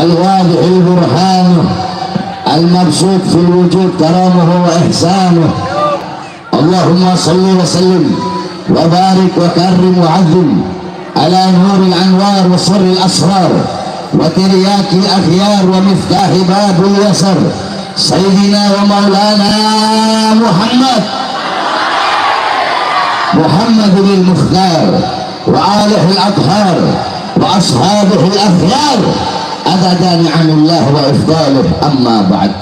الواضح البرهان المبسوط في الوجود كرمه وإحسانه. اللهم صل وسلم وبارك وكرم وعظم على نور الأنوار وسر الأسرار وترياك الأخيار ومفتاح باب اليسر سيدنا ومولانا محمد المختار وآله الأطهار وأصحابه الأخيار adada ni'amillah wa ifdaluh. Amma ba'd.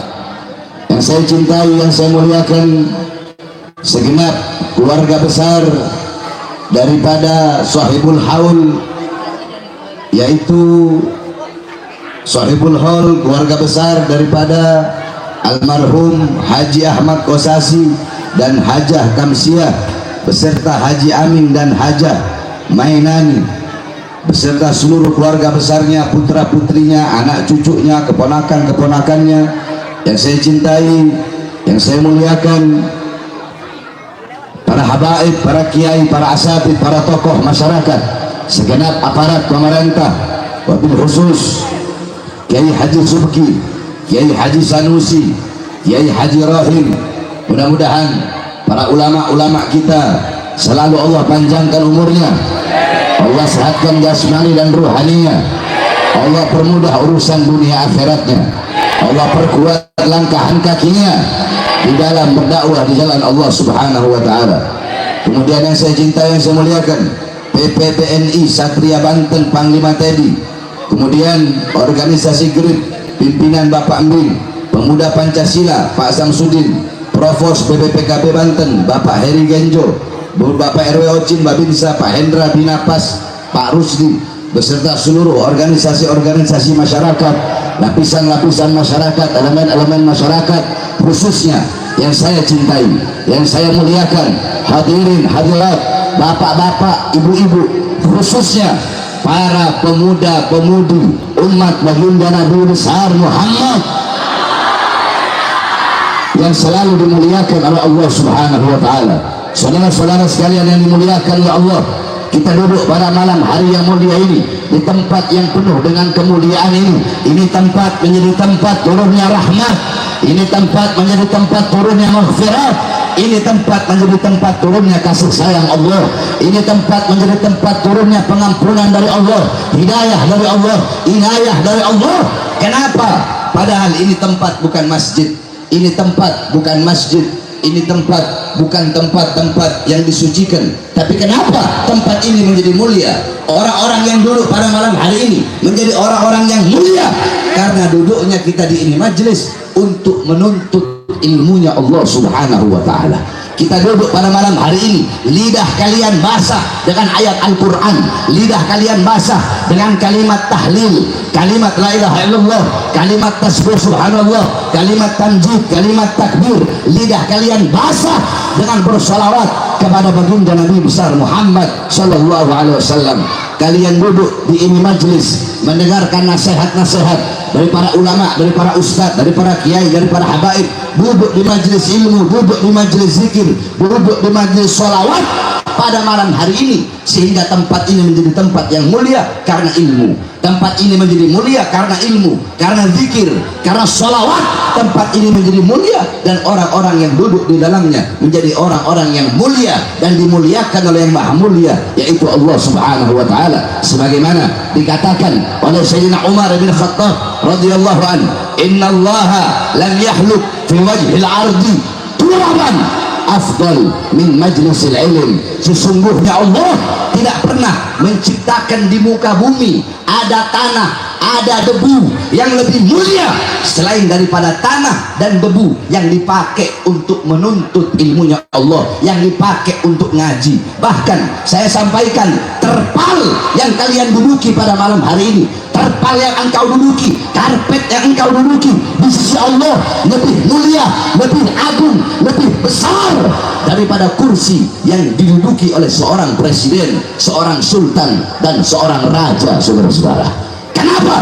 Yang saya cintai, yang saya muliakan, segenap keluarga besar daripada Sahibul Haul, yaitu Sahibul Haul, keluarga besar daripada almarhum Haji Ahmad Kosasi dan Hajah Kamsiah, beserta Haji Amin dan Hajah Mainani, beserta seluruh keluarga besarnya, putra putrinya, anak cucunya, keponakan keponakannya, yang saya cintai, yang saya muliakan, para habaib, para kiai, para asatid, para tokoh masyarakat, segenap aparat pemerintah, wabil khusus Kiai Haji Subki, Kiai Haji Sanusi, Kiai Haji Rahim. Mudah-mudahan para ulama-ulama kita selalu Allah panjangkan umurnya, Allah sehatkan jasmani dan ruhaninya, Allah permudah urusan dunia akhiratnya, Allah perkuat langkahan kakinya di dalam berdakwah di jalan Allah Subhanahu wa ta'ala. Kemudian yang saya cintai, yang saya muliakan, PPTNI Satria Banten Panglima Teddy, kemudian organisasi GRIP pimpinan Bapak Embing, Pemuda Pancasila Pak Samsudin, Provos BPPKB Banten Bapak Heri Genjo, Bapak RW Ocin Babinsa, Pak Hendra Binapas, Pak Rusdi, beserta seluruh organisasi-organisasi masyarakat, lapisan-lapisan masyarakat, elemen-elemen masyarakat, khususnya yang saya cintai, yang saya muliakan, hadirin hadirat, bapak-bapak, ibu-ibu, khususnya para pemuda-pemudi umat baginda Nabi besar Muhammad yang selalu dimuliakan oleh Allah Subhanahu wa ta'ala. Saudara-saudara sekalian yang dimuliakan ya Allah, kita duduk pada malam hari yang mulia ini di tempat yang penuh dengan kemuliaan ini. Ini tempat menjadi tempat turunnya rahmat, ini tempat menjadi tempat turunnya maghfirat, ini tempat menjadi tempat turunnya kasih sayang Allah, ini tempat menjadi tempat turunnya pengampunan dari Allah, hidayah dari Allah, inayah dari Allah. Kenapa? Padahal ini tempat bukan masjid, ini tempat bukan masjid, ini tempat bukan tempat-tempat yang disucikan. Tapi kenapa tempat ini menjadi mulia? Orang-orang yang duduk pada malam hari ini menjadi orang-orang yang mulia karena duduknya kita di ini majelis untuk menuntut ilmunya Allah Subhanahu wa ta'ala. Kita duduk pada malam hari ini, lidah kalian basah dengan ayat Al-Quran, lidah kalian basah dengan kalimat tahlil, kalimat la ilaha illallah, kalimat tasbih subhanallah, kalimat tanjid, kalimat takbir. Lidah kalian basah dengan bersolawat kepada baginda Nabi besar Muhammad sallallahu alaihi wasallam. Kalian duduk di ini majlis mendengarkan nasihat-nasihat dari para ulama, dari para ustadz, dari para kiai, dari para habaib, duduk di majlis ilmu, duduk di majlis zikir, duduk di majlis sholawat pada malam hari ini, sehingga tempat ini menjadi tempat yang mulia karena ilmu, tempat ini menjadi mulia karena ilmu, karena zikir, karena sholawat. Tempat ini menjadi mulia dan orang-orang yang duduk di dalamnya menjadi orang-orang yang mulia dan dimuliakan oleh yang maha mulia, yaitu Allah Subhanahu wa ta'ala, sebagaimana dikatakan oleh Sayyidina Umar bin Khattab radhiyallahu an, innallaha lam yahluk fi wajhil ardi turaban afdal min majlisil ilm. Sesungguhnya Allah tidak pernah menciptakan di muka bumi ada tanah, ada debu yang lebih mulia selain daripada tanah dan debu yang dipakai untuk menuntut ilmunya Allah, yang dipakai untuk ngaji. Bahkan saya sampaikan, terpal yang kalian duduki pada malam hari ini, terpal yang engkau duduki, karpet yang engkau duduki, di sisi Allah lebih mulia, lebih agung, lebih besar daripada kursi yang diduduki oleh seorang presiden, seorang sultan, dan seorang raja, saudara-saudara. Kenapa?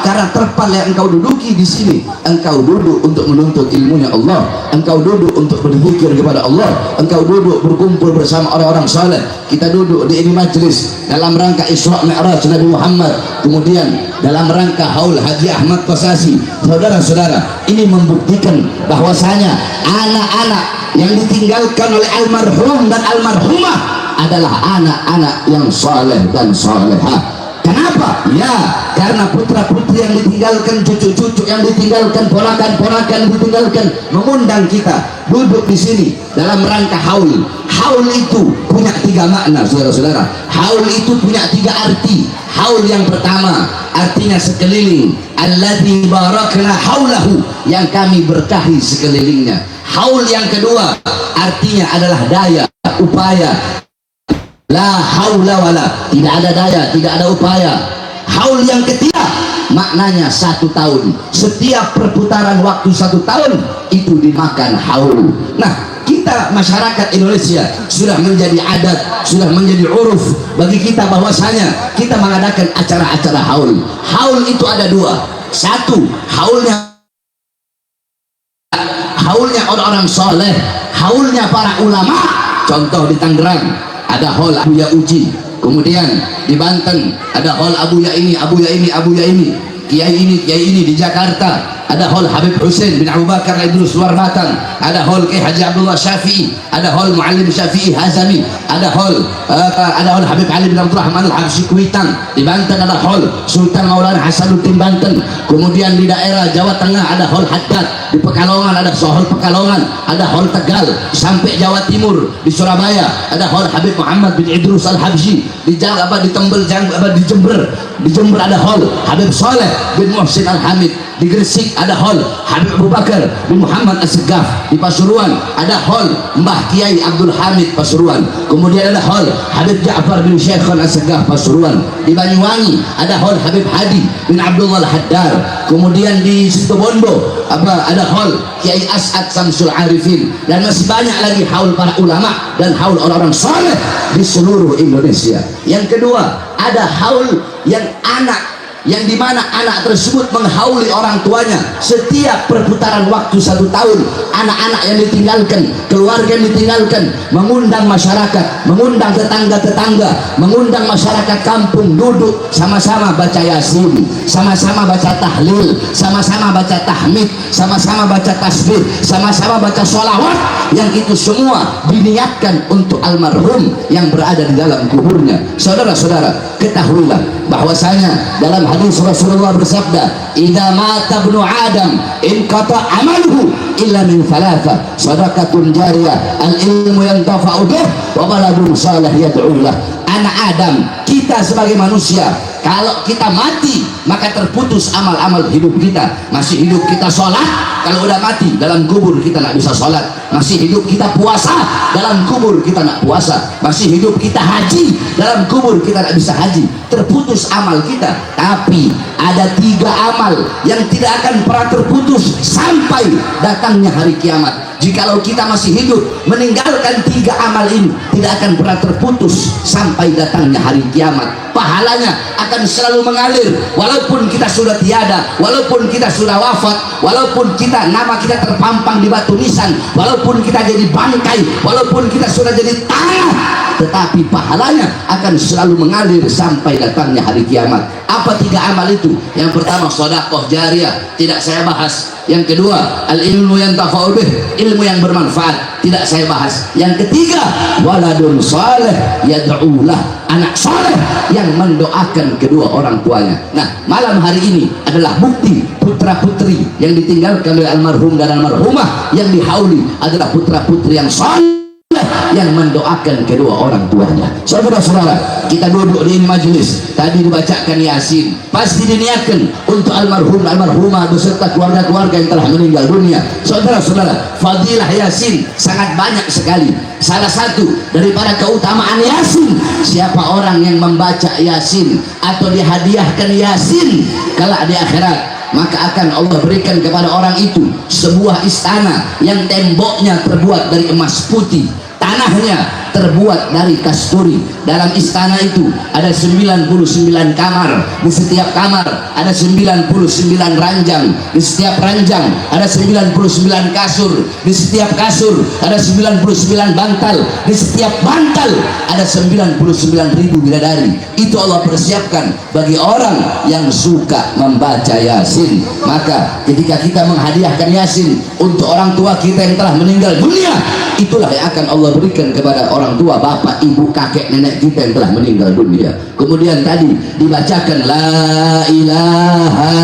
Karena terpal yang engkau duduki di sini, engkau duduk untuk menuntut ilmunya Allah, engkau duduk untuk berzikir kepada Allah, engkau duduk berkumpul bersama orang-orang saleh. Kita duduk di ini majlis dalam rangka Isra Mi'raj Nabi Muhammad, kemudian dalam rangka haul Haji Ahmad Qasasi. Saudara-saudara, ini membuktikan bahwasanya anak-anak yang ditinggalkan oleh almarhum dan almarhumah adalah anak-anak yang saleh dan salehah. Kenapa? Ya, karena putra-putri yang ditinggalkan, cucu-cucu yang ditinggalkan, ponakan-ponakan yang ditinggalkan, mengundang kita duduk di sini dalam rangka haul. Haul itu punya 3 makna, saudara-saudara. Haul itu punya 3 arti. Haul yang pertama artinya sekeliling, alladzi barakna haulahu, yang kami berkahi sekelilingnya. Haul yang kedua artinya adalah daya, upaya. La haula wala, tidak ada daya, tidak ada upaya. Haul yang ketiga maknanya 1 tahun. Setiap perputaran waktu 1 tahun itu dimakan haul. Nah, kita masyarakat Indonesia sudah menjadi adat, sudah menjadi uruf bagi kita bahwasanya kita mengadakan acara-acara haul. Haul itu ada 2. 1, haulnya orang-orang soleh, haulnya para ulama. Contoh di Tangerang ada hall Abuya Uji, kemudian di Banten ada hall Abuya ini, Abuya ini, Abuya ini, Kiai ini, Kiai ini. Di Jakarta ada hall Habib Hussein bin Abu Bakar Idrus Luar Batang, ada hall Kiai Haji Abdullah Syafi'i, ada hall Muallim Syafi'i Hazami, ada hall Habib Ali bin Abdul Rahman Al-Habsyi Kuitang. Di Banten ada hall Sultan Maulana Hasanuddin Banten. Kemudian di daerah Jawa Tengah ada hall Haddad. Di Pekalongan ada hall Pekalongan, ada hall Tegal. Sampai Jawa Timur di Surabaya ada hall Habib Muhammad bin Idrus Al-Habsyi. Di Jember ada hall Habib Saleh bin Muhsin Al-Hamid. Di Gresik ada hall Habib Abu Bakar bin Muhammad As-Segaf. Di Pasuruan ada hall Mbah Kiai Abdul Hamid Pasuruan. Kemudian ada hall Habib Ja'far bin Syekhon As-Segaf Pasuruan. Di Banyuwangi ada hall Habib Hadi bin Abdullah Al-Haddar. Kemudian di Situbondo ada hall Kiai As'ad Samsul Arifin, dan masih banyak lagi haul para ulama dan haul orang-orang saleh di seluruh Indonesia. Yang kedua, ada haul yang dimana anak tersebut menghauli orang tuanya. Setiap perputaran waktu 1 tahun, anak-anak yang ditinggalkan, keluarga yang ditinggalkan, mengundang masyarakat, mengundang tetangga-tetangga, mengundang masyarakat kampung, duduk sama-sama baca yasin, sama-sama baca tahlil, sama-sama baca tahmid, sama-sama baca tasbih, sama-sama baca sholawat. Yang itu semua diniatkan untuk almarhum yang berada di dalam kuburnya. Saudara-saudara, ketahuilah bahwasanya dalam hadis Rasulullah bersabda, "Idza mata ibnu Adam inqata amaluhu illa min thalatha, shadaqatun jariyah, al-ilmu yantafa'u bih, wa waladun salih yad'u lah." Anak Adam, kita sebagai manusia, kalau kita mati maka terputus amal-amal hidup kita. Masih hidup kita sholat, kalau udah mati dalam kubur kita nggak bisa sholat. Masih hidup kita puasa, dalam kubur kita nggak puasa. Masih hidup kita haji, dalam kubur kita nggak bisa haji. Terputus amal kita. Tapi ada 3 amal yang tidak akan pernah terputus sampai datangnya hari kiamat. Jikalau kita masih hidup, meninggalkan 3 amal ini tidak akan pernah terputus sampai datangnya hari kiamat. Pahalanya akan selalu mengalir walaupun kita sudah tiada, walaupun kita sudah wafat, walaupun nama kita terpampang di batu nisan, walaupun kita jadi bangkai, walaupun kita sudah jadi tanah, tetapi pahalanya akan selalu mengalir sampai datangnya hari kiamat. Apa 3 amal itu? Yang pertama, sedekah jariyah, tidak saya bahas. Yang kedua, al-ilmu yantafa'u bih, ilmu yang bermanfaat, tidak saya bahas. Yang ketiga, waladun salih yad'u lah, anak saleh yang mendoakan kedua orang tuanya. Nah, malam hari ini adalah bukti putra-putri yang ditinggalkan oleh almarhum dan almarhumah, yang dihauli adalah putra-putri yang saleh yang mendoakan kedua orang tuanya. Saudara-saudara, kita duduk di ini majelis, tadi dibacakan Yasin, pasti diniatkan untuk almarhum almarhumah beserta keluarga-keluarga yang telah meninggal dunia. Saudara-saudara, fadilah Yasin sangat banyak sekali. Salah satu daripada keutamaan Yasin, siapa orang yang membaca Yasin atau dihadiahkan Yasin kelak di akhirat, maka akan Allah berikan kepada orang itu sebuah istana yang temboknya terbuat dari emas putih, tanahnya terbuat dari kasturi. Dalam istana itu ada 99 kamar, di setiap kamar ada 99 ranjang, di setiap ranjang ada 99 kasur, di setiap kasur ada 99 bantal, di setiap bantal ada 99.000 bidadari. Itu Allah persiapkan bagi orang yang suka membaca Yasin. Maka ketika kita menghadiahkan Yasin untuk orang tua kita yang telah meninggal dunia, itulah yang akan Allah berikan kepada orang tua, bapak, ibu, kakek, nenek kita yang telah meninggal dunia. Kemudian tadi dibacakan la ilaha.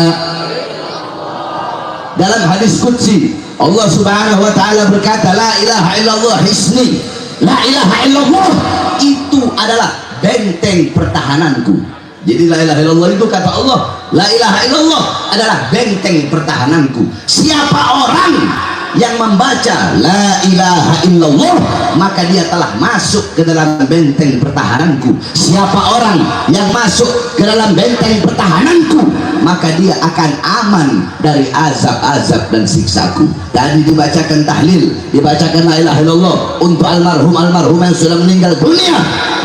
Dalam hadis qudsi Allah subhanahu wa ta'ala berkata, la ilaha illallah hisni, la ilaha illallah itu adalah benteng pertahananku. Jadi la ilaha illallah itu kata Allah, la ilaha illallah adalah benteng pertahananku. Siapa orang yang membaca la ilaha illallah, maka dia telah masuk ke dalam benteng pertahananku. Siapa orang yang masuk ke dalam benteng pertahananku, maka dia akan aman dari azab-azab dan siksaku. Tadi dibacakan tahlil, dibacakan la ilaha illallah untuk almarhum yang sudah meninggal dunia,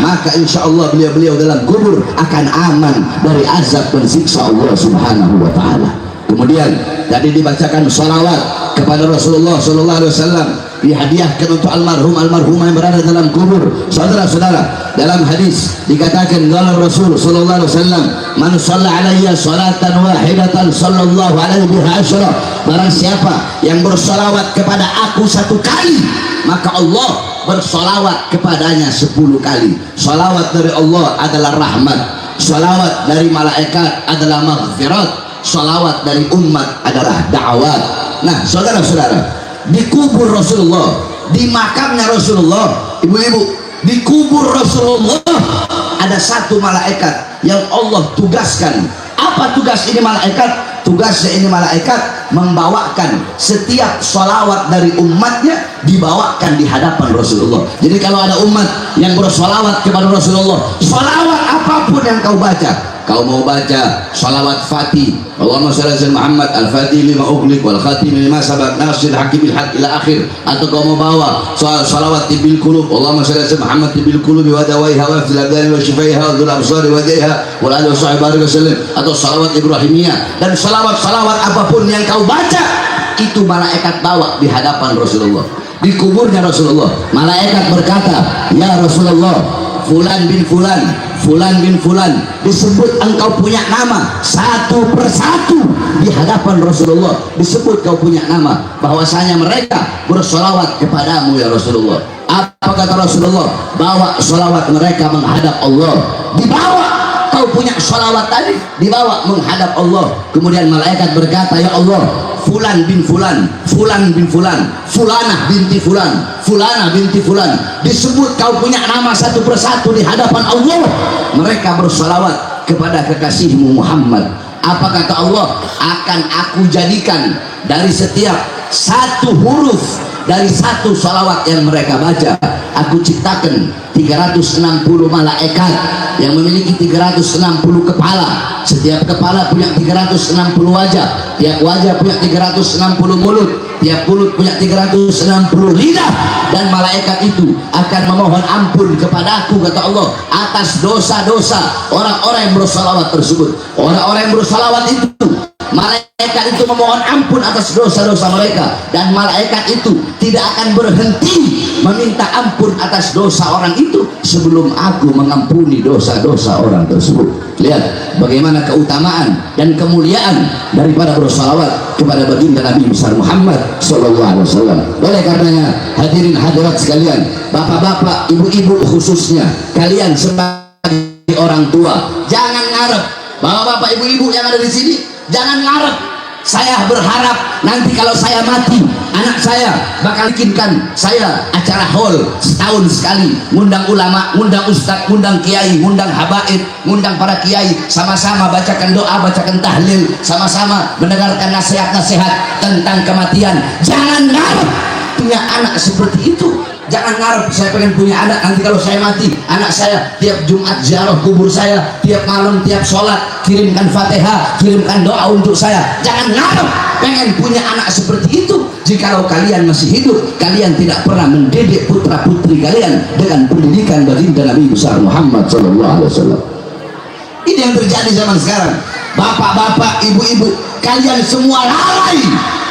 maka insya Allah beliau dalam kubur akan aman dari azab dan siksa Allah subhanahu wa ta'ala. Kemudian tadi dibacakan salawat kepada Rasulullah sallallahu alaihi wasallam, dihadiahkan untuk almarhum yang berada dalam kubur. Saudara-saudara, dalam hadis dikatakan qala Rasul sallallahu alaihi wasallam, man shalla alayya salatan wahidatan sallallahu alaihi biha asyra. Barang siapa yang bersolawat kepada aku satu kali, maka Allah bersolawat kepadanya 10 kali. Salawat dari Allah adalah rahmat, salawat dari malaikat adalah maghfirat, salawat dari umat adalah da'wat. Nah, saudara-saudara, di kubur Rasulullah, di makamnya Rasulullah, ibu-ibu, di kubur Rasulullah ada satu malaikat yang Allah tugaskan. Apa tugas ini malaikat? Tugasnya ini malaikat membawakan setiap salawat dari umatnya, dibawakan di hadapan Rasulullah. Jadi kalau ada umat yang bersalawat kepada Rasulullah, salawat apapun yang kau baca, kau mau baca salawat Fatih, Allahumma shalli ala Muhammad al-Fatih lima ughliq wal khatim lima sabaq nasir hakim bil haq ila akhir, atau kau mau bawa salawat tibil qulub, Allahumma shalli ala Muhammad tibil qulub wa dawaiha wa fil abdani wa shifaiha wa dhul absari wa daiha wal alihi wa sahbihi barik wasallam, atau salawat Ibrahimiyah, dan salawat apapun yang kau baca itu malaikat bawa di hadapan Rasulullah. Di kuburnya Rasulullah, malaikat berkata, ya Rasulullah, fulan bin fulan, fulan bin fulan, disebut engkau punya nama satu persatu di hadapan Rasulullah, disebut kau punya nama, bahwasanya mereka bersolawat kepadamu ya Rasulullah. Apa kata Rasulullah? Bawa solawat mereka menghadap Allah. Dibawa, kau punya solawat tadi dibawa menghadap Allah. Kemudian malaikat berkata, ya Allah, fulan bin fulan, fulan bin fulan, fulanah binti fulan, fulanah binti fulan, disebut kau punya nama satu persatu di hadapan Allah. Mereka bersolawat kepada kekasihmu Muhammad. Apa kata Allah? Akan aku jadikan dari setiap satu huruf dari satu salawat yang mereka baca, aku ciptakan 360 malaikat yang memiliki 360 kepala. Setiap kepala punya 360 wajah, tiap wajah punya 360 mulut, tiap mulut punya 360 lidah, dan malaikat itu akan memohon ampun kepadaku, kata Allah, atas dosa-dosa orang-orang yang bersalawat tersebut. Orang-orang yang bersalawat itu, malaikat itu memohon ampun atas dosa-dosa mereka, dan malaikat itu tidak akan berhenti meminta ampun atas dosa orang itu sebelum aku mengampuni dosa-dosa orang tersebut. Lihat bagaimana keutamaan dan kemuliaan daripada bersalawat kepada baginda Nabi besar Muhammad sallallahu alaihi wasallam. Oleh karenanya, hadirin hadirat sekalian, bapak-bapak, ibu-ibu khususnya, kalian sebagai orang tua, jangan ngarep. Bapak-bapak, ibu-ibu yang ada di sini, jangan ngarep. Saya berharap nanti kalau saya mati, anak saya bakal bikinkan saya acara hall setahun sekali, ngundang ulama, ngundang ustadz, ngundang kiai, ngundang habaib, ngundang para kiai, sama-sama bacakan doa, bacakan tahlil, sama-sama mendengarkan nasihat-nasihat tentang kematian. Jangan ngarep punya anak seperti itu Jangan ngarep saya pengen punya anak, nanti kalau saya mati anak saya tiap Jumat ziarah kubur saya, tiap malam tiap sholat kirimkan Fatihah, kirimkan doa untuk saya. Jangan ngarep pengen punya anak seperti itu. Jikalau kalian masih hidup, kalian tidak pernah mendidik putra putri kalian dengan pendidikan baginda Nabi besar Muhammad SAW. Ini yang terjadi zaman sekarang. Bapak-bapak, ibu-ibu, kalian semua lalai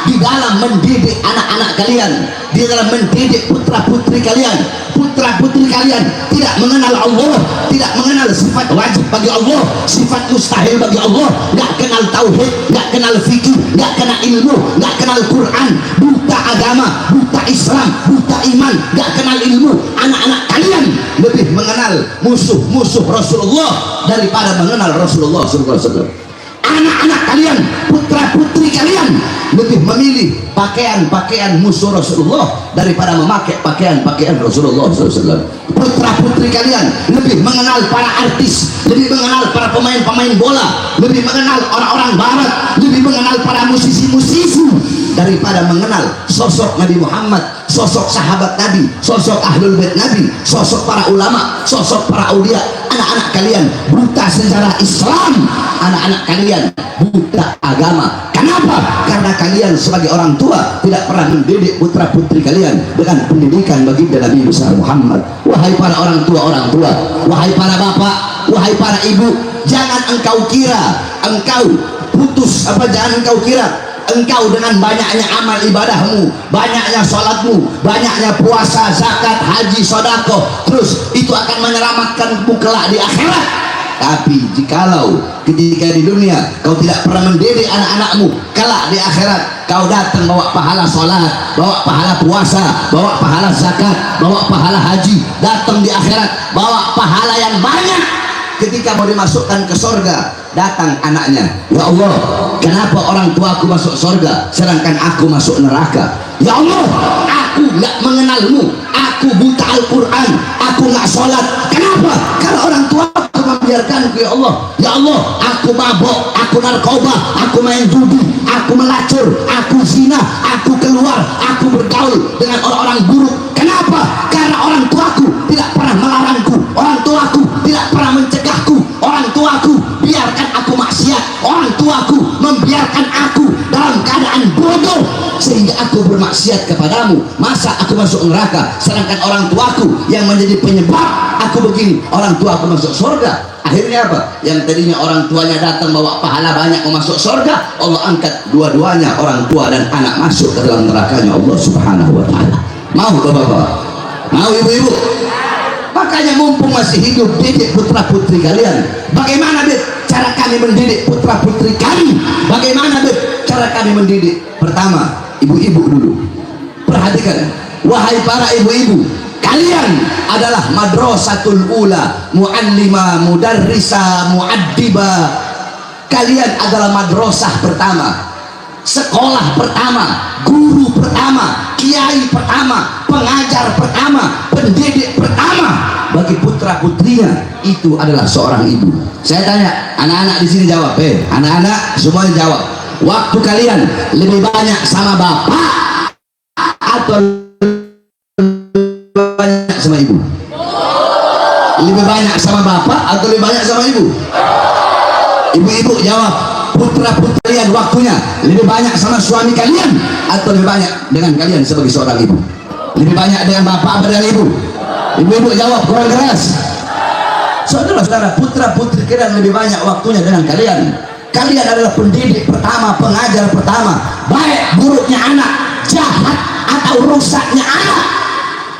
di dalam mendidik anak-anak kalian, di dalam mendidik putra-putri kalian. Putra-putri kalian tidak mengenal Allah, tidak mengenal sifat wajib bagi Allah, sifat mustahil bagi Allah, nggak kenal tauhid, nggak kenal fikih, nggak kenal ilmu, nggak kenal Quran, buta agama, buta Islam, buta iman, nggak kenal ilmu. Anak-anak kalian lebih mengenal musuh-musuh Rasulullah daripada mengenal Rasulullah SAW. Anak-anak kalian, putra-putri kalian lebih memilih pakaian-pakaian musuh Rasulullah daripada memakai pakaian-pakaian Rasulullah SAW. Putra-putri kalian lebih mengenal para artis, lebih mengenal para pemain-pemain bola, lebih mengenal orang-orang barat, lebih mengenal para musisi-musisi daripada mengenal sosok Nabi Muhammad, sosok sahabat Nabi, sosok ahlul bait Nabi, sosok para ulama, sosok para aulia. Anak-anak kalian buta sejarah Islam, anak-anak kalian buta agama. Kenapa? Karena kalian sebagai orang tua tidak pernah mendidik putra putri kalian dengan pendidikan baginda Nabi besar Muhammad. Wahai para orang tua, wahai para bapak, wahai para ibu, jangan engkau kira engkau putus jangan engkau kira engkau dengan banyaknya amal ibadahmu, banyaknya sholatmu, banyaknya puasa, zakat, haji, sodako, terus itu akan menyelamatkanmu kelak di akhirat. Tapi jikalau ketika di dunia kau tidak pernah mendidik anak-anakmu, kelak di akhirat kau datang bawa pahala sholat, bawa pahala puasa, bawa pahala zakat, bawa pahala haji, datang di akhirat bawa pahala yang banyak. Ketika mau dimasukkan ke sorga, datang anaknya, ya Allah, kenapa orang tuaku masuk sorga sedangkan aku masuk neraka? Ya Allah, aku nggak mengenalmu, aku buta Al-Quran, aku nggak sholat. Kenapa? Karena orang tuaku membiarkanku. Ya Allah, ya Allah, aku mabok, aku narkoba, aku main judi, aku melacur, aku zina, aku keluar, aku bergaul dengan orang-orang buruk. Kenapa? Karena orang tuaku tidak pernah melarangku, orang tuaku tidak pernah mencegahku, orang tuaku biarkan aku maksiat, orang tuaku membiarkan aku dalam keadaan bodoh sehingga aku bermaksiat kepadamu. Masa aku masuk neraka sedangkan orang tuaku yang menjadi penyebab aku begini, orang tuaku masuk surga. Akhirnya apa? Yang tadinya orang tuanya datang bawa pahala banyak mau masuk surga, Allah angkat dua-duanya, orang tua dan anak, masuk ke dalam nerakanya Allah Subhanahu wa ta'ala. Mau bapak-bapak? Mau ibu-ibu? Makanya mumpung masih hidup, didik putra putri kalian. Bagaimana cara kami mendidik putra putri kami? Bagaimana cara kami mendidik? Pertama, ibu-ibu dulu. Perhatikan, wahai para ibu-ibu, kalian adalah madrasatul ula, muallima, mudarrisa, muaddiba. Kalian adalah madrasah pertama, sekolah pertama, guru pertama, kiai pertama, pengajar pertama, pendidik pertama bagi putra putrinya. Itu adalah seorang ibu. Saya tanya anak-anak di sini, jawab. Anak-anak semuanya jawab. Waktu kalian lebih banyak sama bapak atau lebih banyak sama ibu? Lebih banyak sama bapak atau lebih banyak sama ibu? Ibu-ibu jawab. Putra putri kalian waktunya lebih banyak sama suami kalian atau lebih banyak dengan kalian sebagai seorang ibu? Lebih banyak dengan bapak atau dengan ibu? Ibu-ibu jawab kurang keras. Saudara-saudara, putra putri kalian lebih banyak waktunya dengan kalian. Kalian adalah pendidik pertama, pengajar pertama. Baik buruknya anak, jahat atau rusaknya anak,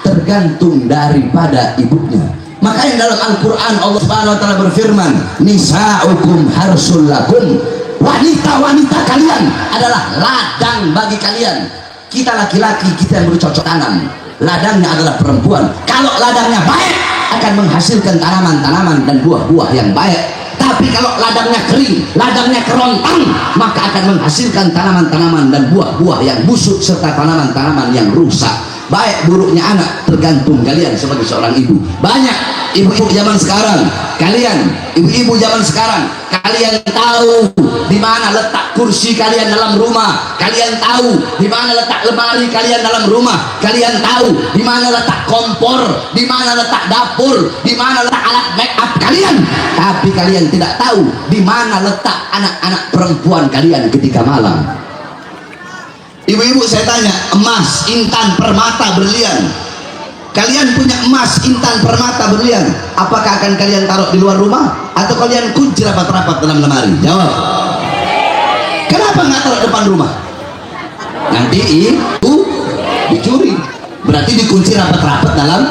tergantung daripada ibunya. Makanya dalam Al-Quran Allah Subhanahu wa ta'ala berfirman, nisa'ukum harsul lakum, wanita-wanita kalian adalah ladang bagi kalian. Kita laki-laki, kita yang bercocok tanam, ladangnya adalah perempuan. Kalau ladangnya baik akan menghasilkan tanaman-tanaman dan buah-buah yang baik. Tapi kalau ladangnya kering, ladangnya kerontang, maka akan menghasilkan tanaman-tanaman dan buah-buah yang busuk serta tanaman-tanaman yang rusak. Baik buruknya anak tergantung kalian sebagai seorang ibu. Banyak ibu-ibu zaman sekarang, kalian ibu-ibu zaman sekarang, kalian tahu di mana letak kursi kalian dalam rumah, kalian tahu di mana letak lemari kalian dalam rumah, kalian tahu di mana letak kompor, di mana letak dapur, di mana letak alat make up kalian, tapi kalian tidak tahu di mana letak anak-anak perempuan kalian ketika malam. Ibu-ibu, saya tanya, emas, intan, permata, berlian, kalian punya emas, intan, permata, berlian, apakah akan kalian taruh di luar rumah atau kalian kunci rapat-rapat dalam lemari? Jawab. Kenapa nggak taruh depan rumah? Nanti itu dicuri, berarti dikunci rapat-rapat dalam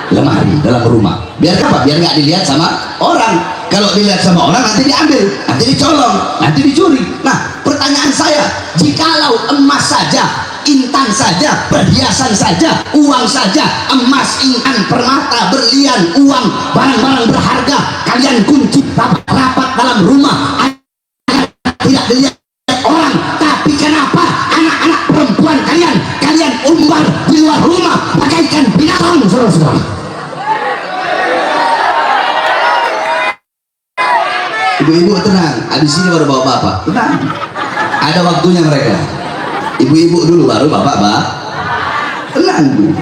lemari, dalam rumah. Biar apa? Biar nggak dilihat sama orang. Kalau dilihat sama orang nanti diambil, nanti dicolong, nanti dicuri. Nah, pertanyaan saya, jikalau emas saja, intan saja, perhiasan saja, uang saja, emas, intan, permata, berlian, uang, barang-barang berharga, kalian kunci rapat-rapat dalam rumah agar tidak dilihat orang, tapi kenapa anak-anak perempuan kalian umbar di luar rumah bagaikan binatang, saudara-saudara? Ibu-ibu tenang, di sini baru bapak-bapak, tenang, ada waktunya mereka. Ibu-ibu dulu baru bapak-bapak, tenang dulu.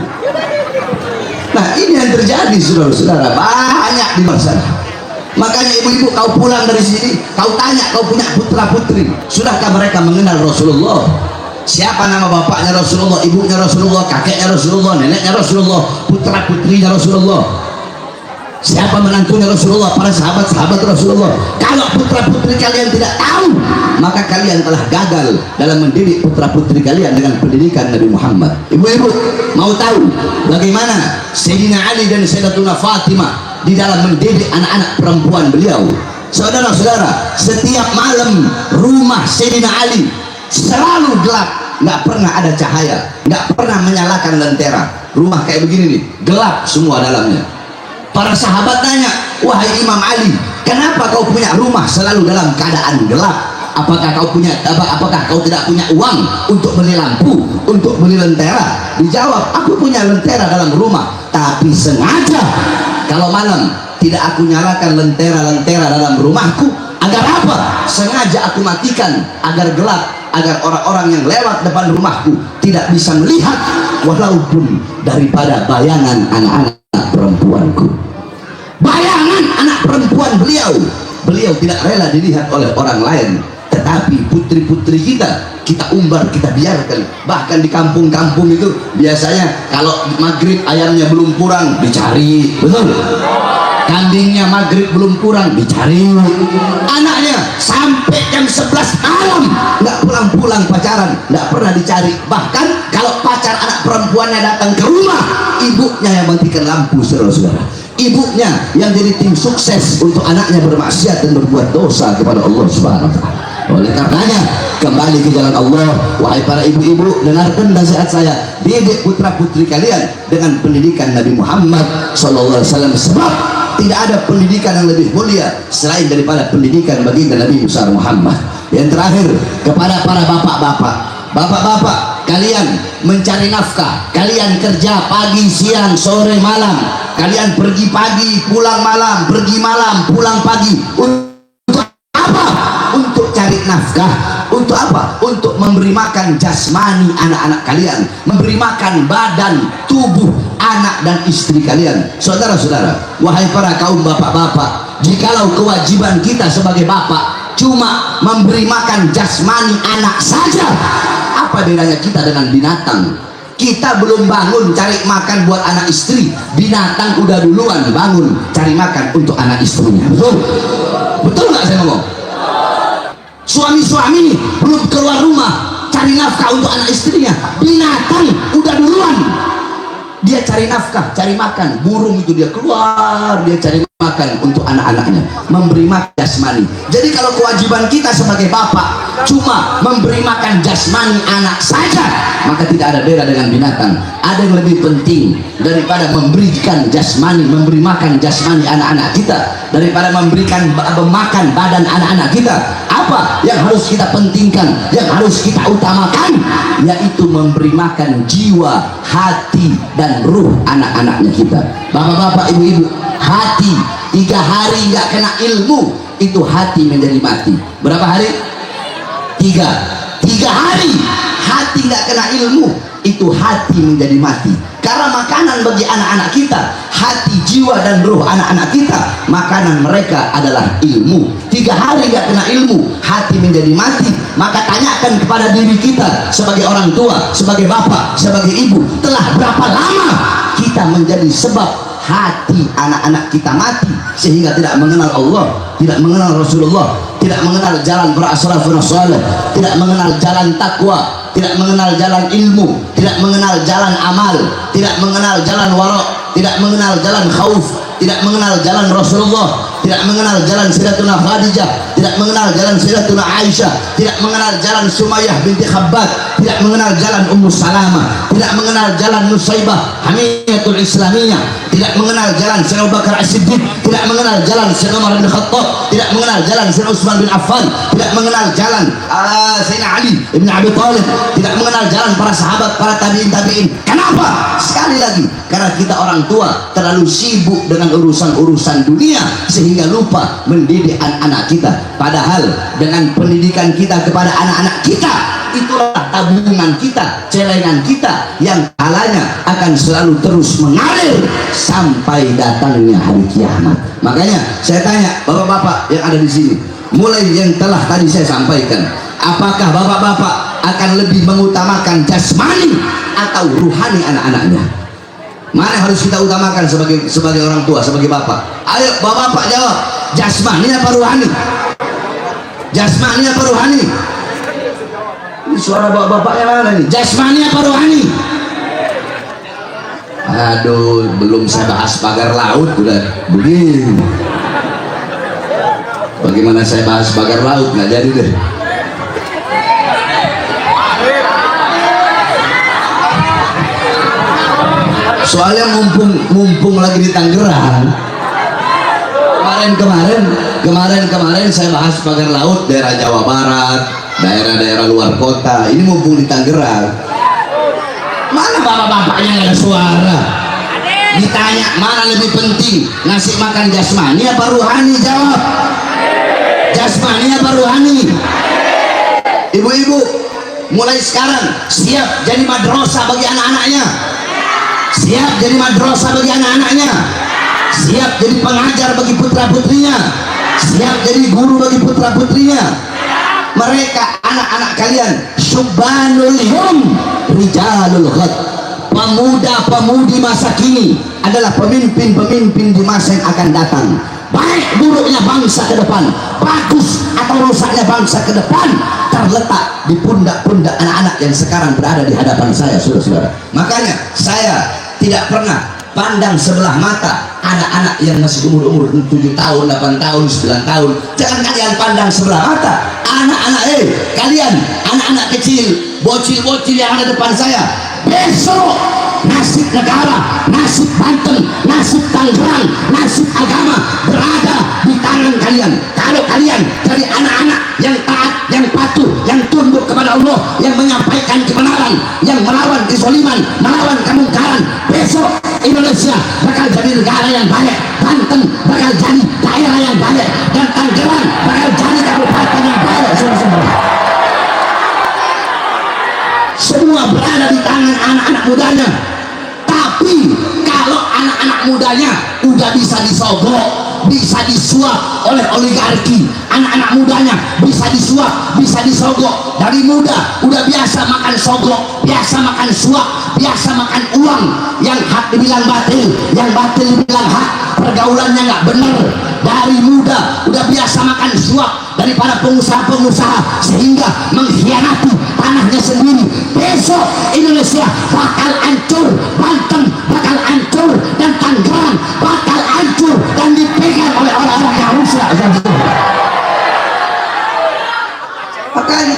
Nah, ini yang terjadi, saudara-saudara, banyak di masa. Makanya ibu-ibu, kau pulang dari sini, kau tanya, kau punya putra-putri, sudahkah mereka mengenal Rasulullah? Siapa nama bapaknya Rasulullah, ibunya Rasulullah, kakeknya Rasulullah, neneknya Rasulullah, putra-putrinya Rasulullah? Siapa menantunya Rasulullah, para sahabat-sahabat Rasulullah? Kalau putra-putri kalian tidak tahu, maka kalian telah gagal dalam mendidik putra-putri kalian dengan pendidikan Nabi Muhammad. Ibu-ibu, mau tahu bagaimana Sayyidina Ali dan Sayyidatuna Fatimah di dalam mendidik anak-anak perempuan beliau? Saudara-saudara, setiap malam rumah Sayyidina Ali selalu gelap, nggak pernah ada cahaya, nggak pernah menyalakan lentera. Rumah kayak begini nih, gelap semua dalamnya. Para sahabat tanya, wahai Imam Ali, kenapa kau punya rumah selalu dalam keadaan gelap? Apakah kau tidak punya uang untuk beli lampu, untuk beli lentera? Dijawab, aku punya lentera dalam rumah, tapi sengaja kalau malam tidak aku nyalakan lentera dalam rumahku. Agar apa? Sengaja aku matikan agar gelap, agar orang-orang yang lewat depan rumahku tidak bisa melihat walaupun daripada bayangan anak-anak perempuanku. Bayangan anak perempuan beliau tidak rela dilihat oleh orang lain, tetapi putri-putri kita umbar, kita biarkan. Bahkan di kampung-kampung itu biasanya kalau maghrib ayamnya belum kurang dicari, betul? Kambingnya maghrib belum kurang dicari, anaknya sampai jam 11 malam nggak pulang-pulang pacaran, nggak pernah dicari. Bahkan kalau pacar anak perempuannya datang ke rumah, ibunya yang matikan lampu, saudara-saudara. Ibunya yang jadi tim sukses untuk anaknya bermaksiat dan berbuat dosa kepada Allah Subhanahu wa ta'ala. Oleh karenanya, kembali ke jalan Allah, wahai para ibu-ibu, dengarkan nasihat saya, didik putra-putri kalian dengan pendidikan Nabi Muhammad SAW, sebab tidak ada pendidikan yang lebih mulia selain daripada pendidikan baginda Nabi besar Muhammad. Yang terakhir, kepada para bapak-bapak, kalian mencari nafkah, kalian kerja pagi, siang, sore, malam, kalian pergi pagi, pulang malam, pergi malam, pulang pagi. Untuk apa? Untuk cari nafkah. Untuk apa? Untuk memberi makan jasmani anak-anak kalian, memberi makan badan, tubuh anak dan istri kalian. Saudara-saudara, wahai para kaum bapak-bapak, jikalau kewajiban kita sebagai bapak cuma memberi makan jasmani anak saja, apa bedanya kita dengan binatang? Kita belum bangun cari makan buat anak istri, binatang udah duluan bangun cari makan untuk anak istrinya. Betul? Betul nggak saya ngomong? Suami-suami belum keluar rumah cari nafkah untuk anak istrinya, binatang udah duluan dia cari nafkah, cari makan. Burung itu dia keluar, dia cari makan untuk anak-anaknya, memberi makan jasmani. Jadi kalau kewajiban kita sebagai bapak cuma memberi makan jasmani anak saja, maka tidak ada beda dengan binatang. Ada yang lebih penting daripada memberikan jasmani, memberi makan jasmani anak-anak kita, daripada memberikan makan badan anak-anak kita. Apa yang harus kita pentingkan, yang harus kita utamakan, yaitu memberi makan jiwa, hati, dan ruh anak-anaknya kita. Bapak-bapak, ibu-ibu, hati 3 hari nggak kena ilmu, itu hati menjadi mati. Berapa hari? 3 hari hati nggak kena ilmu, itu hati menjadi mati. Karena makanan bagi anak-anak kita, hati, jiwa, dan ruh anak-anak kita, makanan mereka adalah ilmu. 3 hari nggak kena ilmu, hati menjadi mati. Maka tanyakan kepada diri kita sebagai orang tua, sebagai bapak, sebagai ibu, telah berapa lama kita menjadi sebab hati anak-anak kita mati, sehingga tidak mengenal Allah, tidak mengenal Rasulullah, tidak mengenal jalan para asrafun salih, tidak mengenal jalan takwa, tidak mengenal jalan ilmu, tidak mengenal jalan amal, tidak mengenal jalan warok, tidak mengenal jalan khauf, tidak mengenal jalan Rasulullah, tidak mengenal jalan Sayyidatuna Khadijah, tidak mengenal jalan Sayyidatuna Aisyah, tidak mengenal jalan Sumayyah binti Khabbab, tidak mengenal jalan Ummu Salamah, tidak mengenal jalan Nusaybah Hamiyatul Islamiyah, tidak mengenal jalan Sayyidina Abu Bakar As-Siddiq, tidak mengenal jalan Sayyidina Umar bin Khattab, tidak mengenal jalan Sayyidina Utsman bin Affan, tidak mengenal jalan Sayyidina Ali bin Abi Thalib, tidak mengenal jalan para sahabat, para tabi'in. Kenapa? Sekali lagi, karena kita orang tua terlalu sibuk dengan urusan-urusan dunia sehingga lupa mendidik anak-anak kita. Padahal dengan pendidikan kita kepada anak-anak kita, itulah tabungan kita, celengan kita yang pahalanya akan selalu terus mengalir sampai datangnya hari kiamat. Makanya saya tanya bapak-bapak yang ada di sini, mulai yang telah tadi saya sampaikan, apakah bapak-bapak akan lebih mengutamakan jasmani atau ruhani anak-anaknya? Mana yang harus kita utamakan sebagai orang tua, sebagai bapak? Ayo bapak-bapak jawab, jasmani apa ruhani? Jasmani apa ruhani? Ini suara bapak-bapaknya mana nih? Jasmani apa rohani? Aduh, belum saya bahas pagar laut udah begini. Bagaimana saya bahas pagar laut, nggak jadi deh. Soalnya mumpung lagi di Tangerang, kemarin saya bahas pagar laut daerah Jawa Barat, daerah-daerah luar kota. Ini mumpung di Tangerang, mana bapak-bapaknya nggak ada suara? Ditanya mana lebih penting, ngasih makan jasmani apa ruhani? Jawab, jasmani apa ruhani? Ibu-ibu, mulai sekarang siap jadi madrasah bagi anak-anaknya, siap jadi madrasah bagi anak-anaknya, siap jadi pengajar bagi putra-putrinya, siap jadi guru bagi putra-putrinya. Mereka anak-anak kalian syubbanul yum rijalul ghad, pemuda-pemudi masa kini adalah pemimpin-pemimpin di masa yang akan datang. Baik buruknya bangsa ke depan, bagus atau rusaknya bangsa ke depan, terletak di pundak-pundak anak-anak yang sekarang berada di hadapan saya, saudara-saudara. Makanya saya tidak pernah pandang sebelah mata anak-anak yang masih umur 7 tahun, 8 tahun, 9 tahun. Jangan kalian pandang sebelah mata anak-anak, kalian anak-anak kecil, bocil-bocil yang ada depan saya. Besok nasib negara, nasib Banten, nasib Tangerang, nasib agama berada di tangan kalian. Kalau kalian dari anak-anak yang taat, yang patuh, yang tunduk kepada Allah, yang menyampaikan kebenaran, yang melawan kezaliman, melawan kemungkaran, besok Indonesia bakal jadi negara yang baik, Banten bakal jadi daerah yang baik, dan Tangerang bakal jadi kabupaten yang baik. Semua berada di tangan anak-anak mudanya. Tapi kalau anak-anak mudanya udah bisa disogok, bisa disuap oleh oligarki, anak-anak mudanya bisa disuap, bisa disogok dari muda, udah biasa makan sogok, biasa makan suap, biasa makan uang, yang hak dibilang batil, yang batil dibilang hak, pergaulannya nggak bener. Dari muda udah biasa makan suap daripada pengusaha-pengusaha sehingga mengkhianati tanahnya sendiri. Besok Indonesia bakal hancur, Banten bakal hancur, dan Tangerang bakal hancur dan dipegang oleh orang-orang yang rusak. Makanya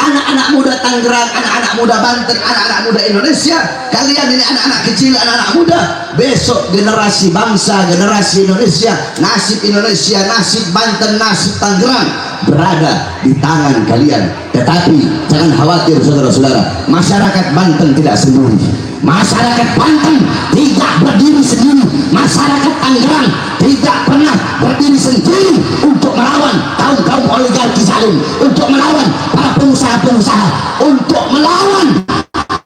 anak-anak muda Tangerang, anak-anak muda Banten, anak-anak muda Indonesia, kalian ini anak-anak kecil, anak-anak muda, besok generasi bangsa, generasi Indonesia, nasib Banten, nasib Tangerang berada di tangan kalian. Tetapi jangan khawatir saudara-saudara, masyarakat Banten tidak sendiri. Masyarakat Banten tidak berdiri sendiri. Masyarakat Tangerang tidak pernah berdiri sendiri untuk melawan kaum-kaum oligarki zalim, untuk melawan para pengusaha-pengusaha, untuk melawan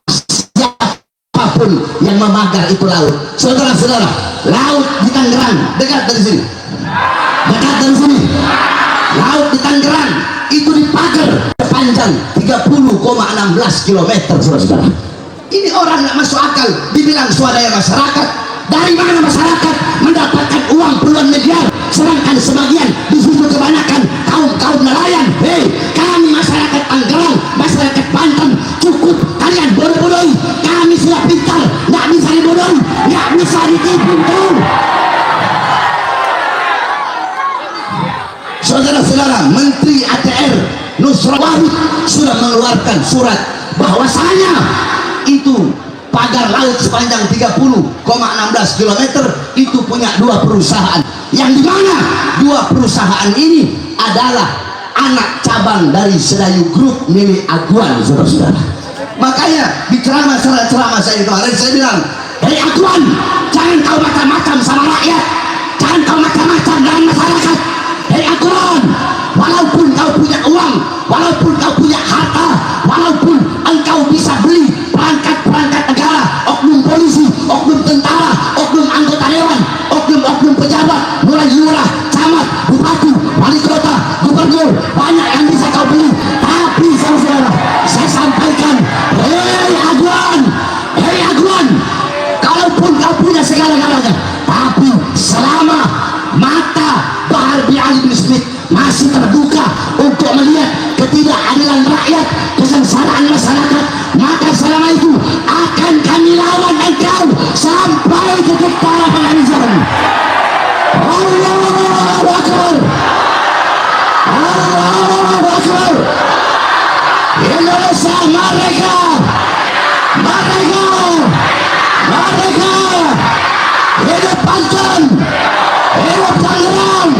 siapapun yang memagar itu laut. Saudara-saudara, laut di Tangerang dekat dari sini, dekat dari sini. Laut di Tangerang itu dipagar sepanjang 30,16 km, saudara-saudara. Ini orang nggak masuk akal, dibilang swadaya masyarakat. Dari mana masyarakat mendapatkan uang puluhan miliar, sedangkan sebagian di situ kebanyakan kaum nelayan. Hei, kami masyarakat Tangerang, masyarakat Banten, cukup kalian bodoh-bodohi. Kami sudah pintar, nggak bisa dibodohi, nggak bisa ditipu. Saudara-saudara, Menteri ATR Nusron Wahid sudah mengeluarkan surat bahwasanya itu pagar laut sepanjang 30,16 km itu punya dua perusahaan, yang dimana dua perusahaan ini adalah anak cabang dari Sedayu Group milik Aguan, saudara-saudara. Makanya di ceramah saya kemarin saya bilang, hei Aguan, jangan kau macam-macam sama rakyat, jangan kau macam-macam dengan masyarakat. Hei Aguan, walaupun kau punya uang, walaupun kau punya harta, walaupun engkau bisa beli perangkat-perangkat negara, oknum polisi, oknum tentara, oknum anggota dewan, oknum pejabat, mulai lurah, camat, bupati, wali kota, gubernur, banyak yang bisa kau beli. Tapi saudara, saya sampaikan, hei Aguan, kalaupun kau punya segala-galanya, tapi selama mata Bahar bin Ali bin Smith masih terbuka untuk melihat ketidakadilan rakyat, kesengsaraan masyarakat, maka selama itu akan kami lawan engkau sampai titik darah penghabisan. Allahu Akbar, Allahu Akbar. Indonesia merdeka, merdeka, merdeka. Hidup Banten, hidup Tangerang.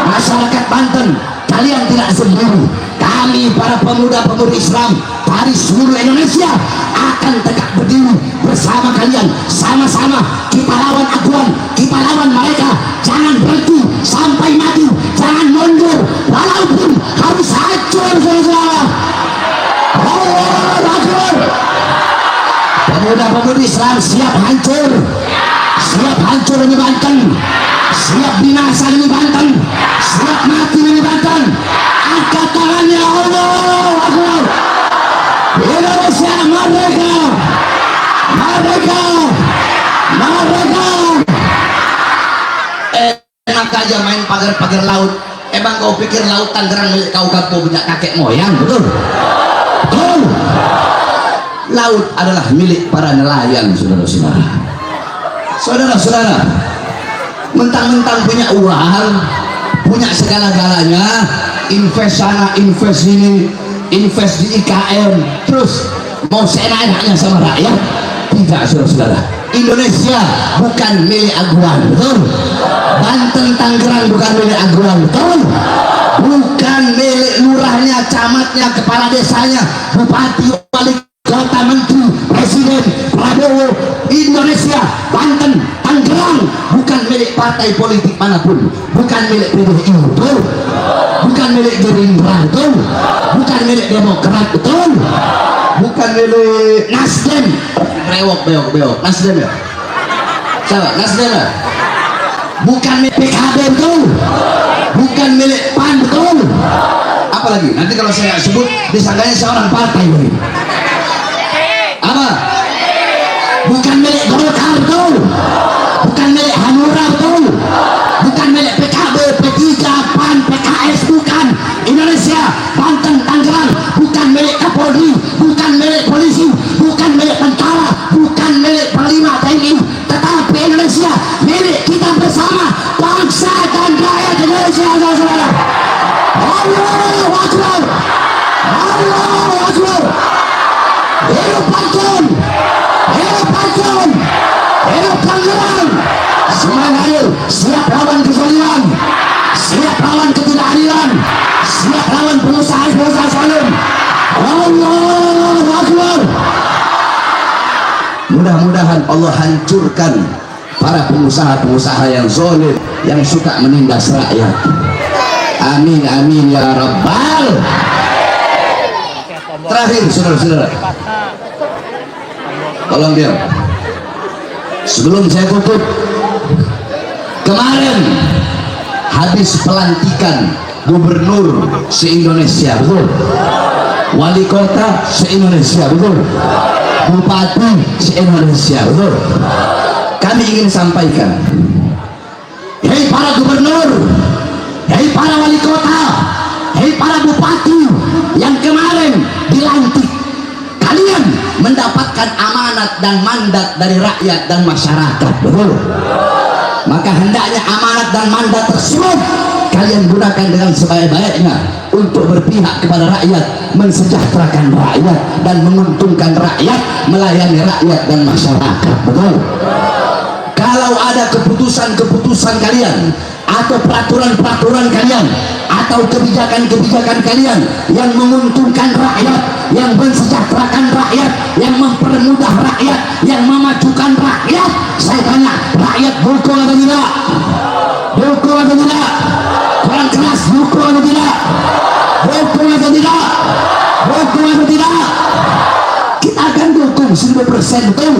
Masyarakat Banten, kalian tidak sendiri. Kami para pemuda-pemudi Islam dari seluruh Indonesia akan tegak berdiri bersama kalian. Sama-sama kita lawan Aguan, kita lawan mereka. Jangan berhenti sampai mati, jangan mundur walaupun harus hancur, saudara. Allahu Akbar. Pemuda-pemudi Islam siap hancur, siap hancur demi Banten, siap binasa demi Banten, siap mati demi Banten. Angkat tangannya, Allahu Akbar. Indonesia merdeka, merdeka, merdeka. Enak aja main pagar-pagar laut. Emang kau pikir laut Tangerang milik kau punya kakek moyang, betul? Betul. Laut adalah milik para nelayan, saudara-saudara. Saudara-saudara, mentang-mentang punya uang, punya segala-galanya, invest sana, invest sini, invest di IKN, terus mau seenak-enaknya sama rakyat? Tidak, saudara-saudara. Indonesia bukan milik Aguan, betul? Banten, Tangerang bukan milik Aguan, betul? Bukan milik lurahnya, camatnya, kepala desanya, bupati, wali kota, menteri, presiden, Prabowo. Indonesia, Banten, Tangerang bukan milik partai politik manapun, bukan milik PDI, betul? Bukan milik Gerindra, betul? Bukan milik Demokrat, betul? Bukan milik Nasdem. Beok Nasdem ya? Salah, Nasdem ya? Bukan milik PKB, betul? Bukan milik PAN, betul? Apalagi nanti kalau saya sebut disangkanya seorang partai ini. Apa? Bukan milik Golkar, betul? Bukan milik Hanura, betul? Bukan milik PKB, P3, PAN, PKS, bukan. Indonesia, Banten, Tangerang bukan milik Kapolri, bukan milik polisi, bukan milik tentara, bukan milik Panglima TNI, tetapi Indonesia milik kita bersama, bangsa dan rakyat Indonesia, saudara. Allahu Akbar, Allahu Akbar. Hidup Banten, hidup Banten. mudah-mudahan Allah hancurkan para pengusaha-pengusaha yang zalim, yang suka menindas rakyat. Amin amin ya rabbal. Terakhir saudara-saudara, tolong diam sebelum saya tutup. Kemarin habis pelantikan gubernur se-Indonesia, betul? Wali kota se-Indonesia, betul? Bupati se-Indonesia, betul? Kami ingin sampaikan, hei para gubernur, hei para wali kota, hei para bupati yang kemarin dilantik, kalian mendapatkan amanat dan mandat dari rakyat dan masyarakat, betul? Maka hendaknya amanat dan mandat tersebut kalian gunakan dengan sebaik-baiknya untuk berpihak kepada rakyat, mensejahterakan rakyat dan menguntungkan rakyat, melayani rakyat dan masyarakat, betul? Kalau ada keputusan-keputusan kalian atau peraturan-peraturan kalian atau kebijakan-kebijakan kalian yang menguntungkan rakyat, yang mensejahterakan rakyat, yang mempermudah rakyat, yang memajukan rakyat, saya tanya, rakyat dukung atau tidak? Dukung atau tidak? Kurang keras, dukung atau tidak? Dukung atau tidak? Dukung atau tidak? Kita akan dukung 1000%, betul?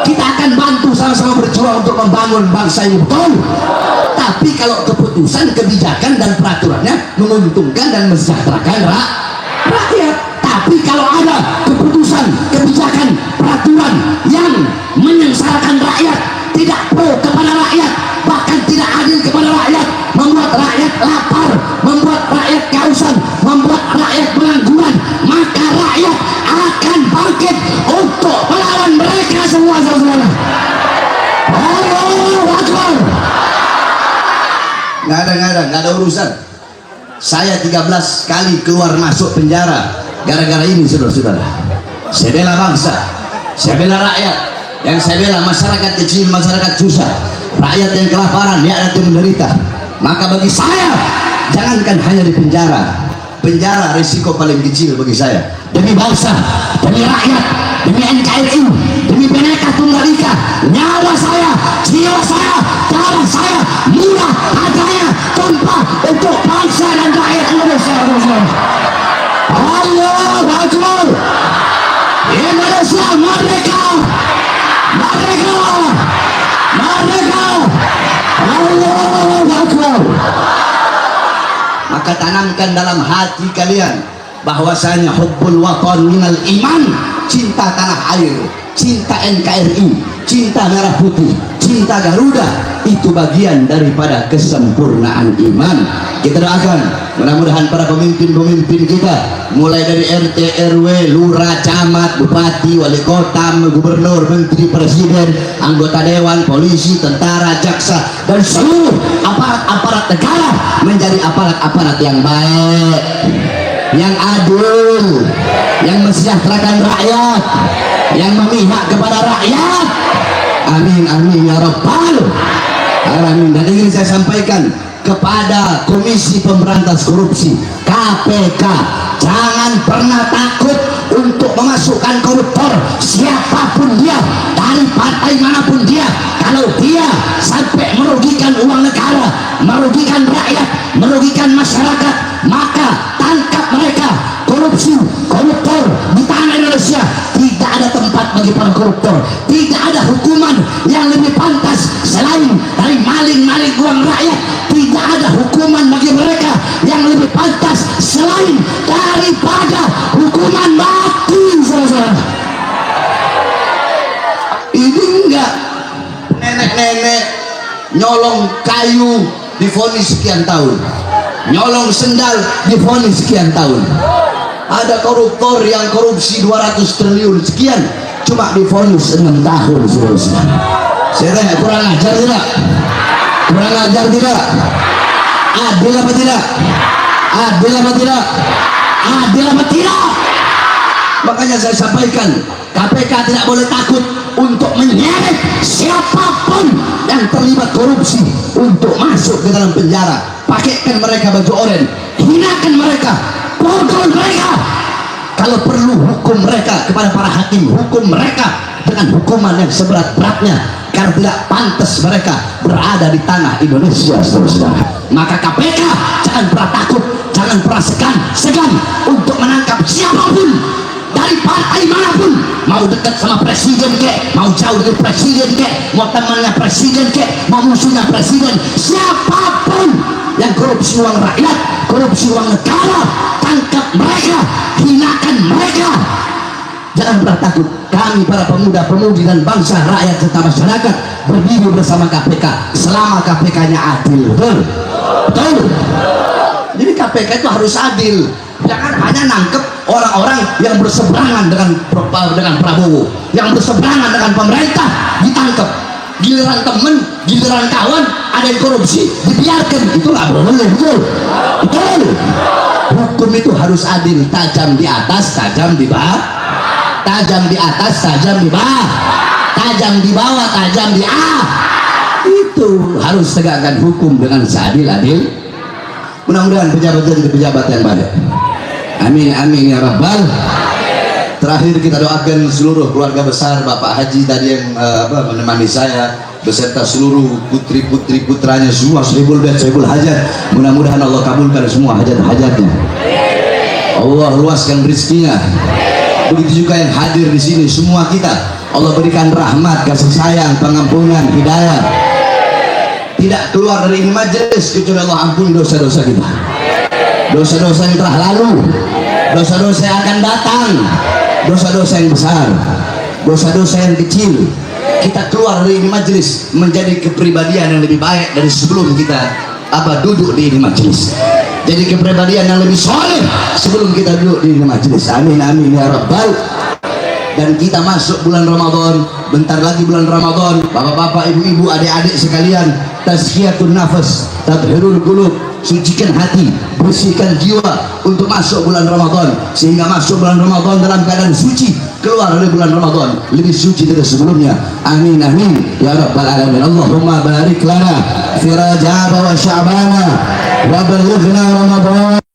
Kita akan bantu sama-sama berjuang untuk membangun bangsa ini, betul? Tapi kalau keputusan, kebijakan dan peraturannya menguntungkan dan mensejahterakan rakyat, tapi kalau ada keputusan, kebijakan, peraturan yang menyengsarakan rakyat, tidak pro kepada rakyat, bahkan tidak adil kepada rakyat, membuat rakyat lapar, membuat rakyat kehausan, membuat rakyat pengangguran, maka rakyat akan bangkit untuk melawan mereka semua, saudara. Allahu Akbar. Nggak ada urusan. Saya 13 kali keluar masuk penjara gara-gara ini, saudara-saudara. Saya bela bangsa, saya bela rakyat, yang saya bela masyarakat kecil, masyarakat susah, rakyat yang kelaparan, rakyat yang menderita. Maka bagi saya, jangankan hanya di penjara, penjara risiko paling kecil bagi saya. Demi bangsa, demi rakyat, demi NKRI, demi Bhinneka Tunggal Ika, nyawa saya, jiwa saya, darah saya murah harganya tumpah untuk bangsa dan rakyat Indonesia. Allahu Akbar. Indonesia merdeka, merdeka, merdeka. Allahu Akbar. Maka tanamkan dalam hati kalian bahwasanya hubbul watan minal iman, cinta tanah air, cinta NKRI, cinta merah putih, cinta Garuda, itu bagian daripada kesempurnaan iman. Kita doakan mudah-mudahan para pemimpin-pemimpin kita, mulai dari RT, RW, lurah, camat, bupati, wali kota, gubernur, menteri, presiden, anggota dewan, polisi, tentara, jaksa, dan seluruh aparat-aparat negara menjadi aparat-aparat yang baik, yang adil, yang mensejahterakan rakyat, yang memihak kepada rakyat. Amin amin ya rabbal alamin. Dan ingin saya sampaikan kepada Komisi Pemberantas Korupsi, KPK, jangan pernah takut untuk memasukkan koruptor siapapun dia, dari partai manapun dia. Kalau dia sampai merugikan uang negara, merugikan rakyat, merugikan masyarakat, maka tangkap mereka. Korupsi, koruptor di tanah Indonesia tidak ada tempat bagi para koruptor. Tidak ada hukuman yang lebih pantas selain dari maling-maling uang rakyat. Tidak ada hukuman bagi mereka yang lebih pantas selain daripada hukuman mati, saudara. Ini enggak nenek-nenek nyolong kayu divonis sekian tahun, nyolong sendal divonis sekian tahun. Ada koruptor yang korupsi 200 triliun sekian cuma divonis 6 tahun, saudara-saudara. Saya tanya, kurang ajar tidak? Kurang ajar tidak? Adil apa tidak? Adil apa tidak? Adil apa tidak? Makanya saya sampaikan, KPK tidak boleh takut untuk menyeret siapapun yang terlibat korupsi untuk masuk ke dalam penjara. Pakaikan mereka baju oranye, hinakan mereka, pukul mereka. Kalau perlu hukum mereka kepada para hakim, hukum mereka dengan hukuman yang seberat-beratnya karena tidak pantas mereka berada di tanah Indonesia, saudara-saudara. Maka KPK jangan pernah takut, jangan pernah segan untuk menangkap siapapun dari partai manapun, mau dekat sama presiden kek, mau jauh dari presiden kek, mau temannya presiden kek, mau musuhnya presiden, siapapun yang korupsi uang rakyat, korupsi uang negara, tangkap mereka, hinakan mereka. Jangan pernah takut. Kami para pemuda-pemudi dan bangsa, rakyat serta masyarakat berdiri bersama KPK selama KPK-nya adil. Betul. Jadi KPK itu harus adil. Jangan hanya nangkep orang-orang yang berseberangan dengan Prabowo, yang berseberangan dengan pemerintah ditangkep. Giliran temen, giliran kawan ada yang korupsi dibiarkan, itu nggak boleh. Betul. Hukum itu harus adil, tajam di atas, tajam di bawah, tajam di atas, tajam di bawah, tajam di bawah, tajam di itu harus tegakkan hukum dengan seadil-adil. Mudah-mudahan pejabat jadi pejabat yang baik. Amin amin ya rabbal. Terakhir kita doakan seluruh keluarga besar Bapak Haji tadi yang menemani saya beserta seluruh putri-putri putranya semua, Sohibul Bait, Sohibul Hajat. Mudah-mudahan Allah kabulkan semua hajat-hajatnya. Allah luaskan rezekinya. Begitu juga yang hadir di sini, semua kita Allah berikan rahmat, kasih sayang, pengampunan, hidayah. Tidak keluar dari ini majelis kecuali Allah ampuni dosa-dosa kita, dosa-dosa yang telah lalu, dosa-dosa yang akan datang, dosa-dosa yang besar, dosa-dosa yang kecil. Kita keluar dari ini majelis menjadi kepribadian yang lebih baik dari sebelum kita duduk di ini majelis. Jadi kepribadian yang lebih soleh sebelum kita duduk di ini majelis. Amin amin ya rabbal. Dan kita masuk bulan Ramadan, bentar lagi bulan Ramadan. Bapak-bapak, ibu-ibu, adik-adik sekalian, tazkiyatun nafas, tathhirul qulub, sucikan hati, bersihkan jiwa untuk masuk bulan Ramadan, sehingga masuk bulan Ramadan dalam keadaan suci, keluar dari bulan Ramadan lebih suci dari sebelumnya. Amin amin ya rabbal alamin. Allahumma barik lana fi Rajab wa Sya'ban wa balighna Ramadan.